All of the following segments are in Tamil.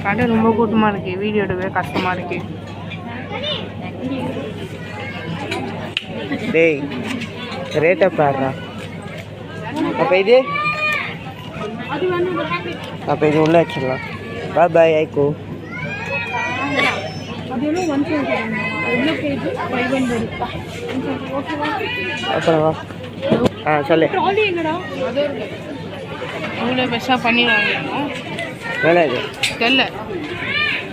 கடை ரொம்ப கூட்டமாக இருக்குது, வீடியோ எடுக்கவே கஷ்டமாக இருக்கு. டேய் ரேட்டை பாடுறா. அப்போ இது உள்ளே வச்சிடலாம். பாய் பாய் ஐக்கோ. அப்புறம் வா. சொல்லு. இவ்வளோ பெருசாக பண்ணிடுவாங்க. வேலை இது தெரியல,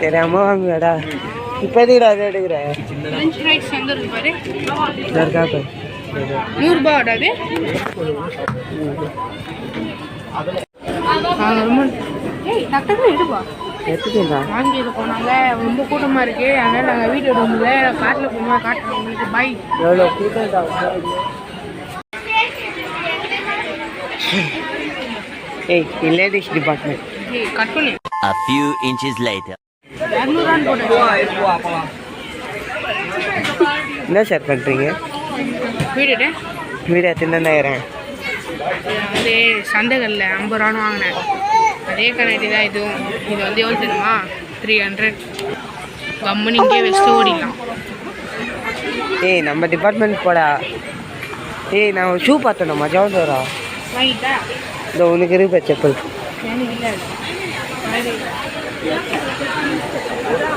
தெரியாமல் வாங்குவேடா. இப்போ எதுக்குடா அதை எடுக்கிற? $100 அது. வாங்கிட்டு போனாங்க. ரொம்ப கூட்டமாக இருக்குது, அதனால் நாங்கள் வீடியோ எடுக்கல. காட்டில் போகும்போது காட்டுறோம் உங்களுக்கு. பாய். எவ்வளோ கூட்டம். ஏய் லேடிஸ் டிபார்ட்மெண்ட். கட் பண்ணு. A few inches later. என்ன சார் பண்ணுறீங்க? வீடு எத்தனாயிரம்? வந்து சந்தைகளில் 50 ரூபான்னு வாங்கினேன். அதே கண்ணாடி தான் இதுவும். இது வந்து எவ்வளோ தெரியுமா? 300. கம்முன்னு இங்கே வச்சுட்டு ஓடிடலாம். ஏய் நம்ம டிபார்ட்மெண்ட் போடா. ஏய் நான் ஷூ பார்த்தேன், நம்ம ஜவுந்தரா வாங்கிட்டா. இந்த உனக்கு இருக்கு செப்பல்.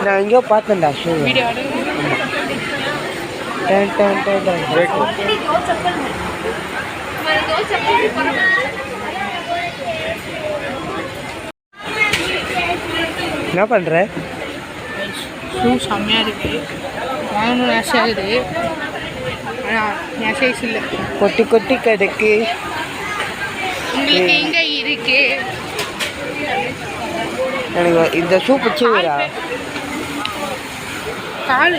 நான் எங்கேயோ பார்த்தேன்டா ஷூ. என்ன பண்ணுற? ஷூ செம்மையாக இருக்குது, வாங்கணும்னு ஆசை ஆகுது. ஆனால் என் சைஸ் இல்லை. கொட்டி கொட்டி கிடக்கு. உங்களுக்கு எங்கே இருக்கு? எனக்கு இந்த ஷூ பிடிச்சிருக்கா? கால்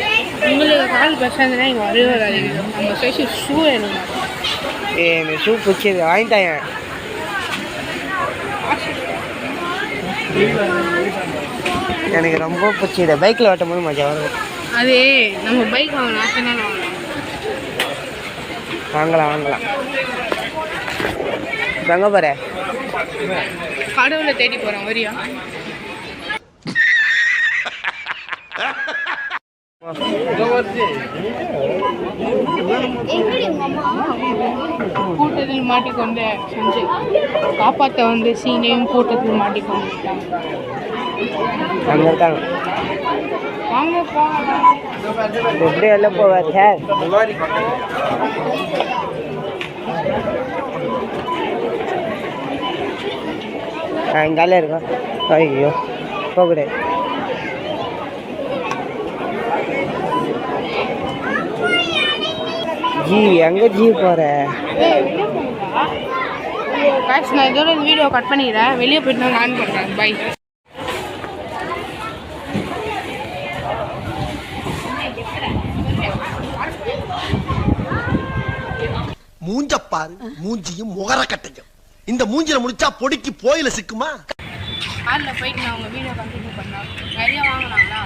உங்களுக்கு கால் பசங்கன்னா இங்கே வரவே வராதிங்க. நம்ம சைஸ் ஷூ வேணும். எனக்கு ஷூ பிடிச்சிருக்கு, வாங்கிட்டாங்க. எனக்கு ரொம்ப பிடிச்சிது. பைக்கில் ஓட்டும் போது மஜா வரும். அது நம்ம பைக் வாங்கலாம், ஆசைனால வாங்கலாம். எங்கே போகிற? கடவுளை தேடி போகிறேன், வரியா? கூட்டத்தில் மாட்டிக்கொண்டு செஞ்சு காப்பாற்ற வந்து சீனையும் கூட்டத்தில் மாட்டிக்கொண்டு அங்கே இருக்காங்க. வாங்க போகலாம். எப்படி எல்லாம் போவார் சார்? இங்காலே இருக்கோம். ஐயோ போகக்கூடாது. ஜி எங்கே ஜி போகிற? காசு நான் இதோட வீடியோ கட் பண்ணிக்கிறேன். வெளியே போயிட்டு நான் ஆன் பண்ணுறேன். பை. மூஞ்சப்பாரு மூஞ்சியும் முகர கட்டையும். இந்த மூஞ்சில முடிச்சா பொடிக்கு போயில சிக்குமா? காலில் போயிட்டு நான் உங்கள் வீடியோ கண்டினியூ பண்ணேன். நிறைய வாங்கினாங்களா?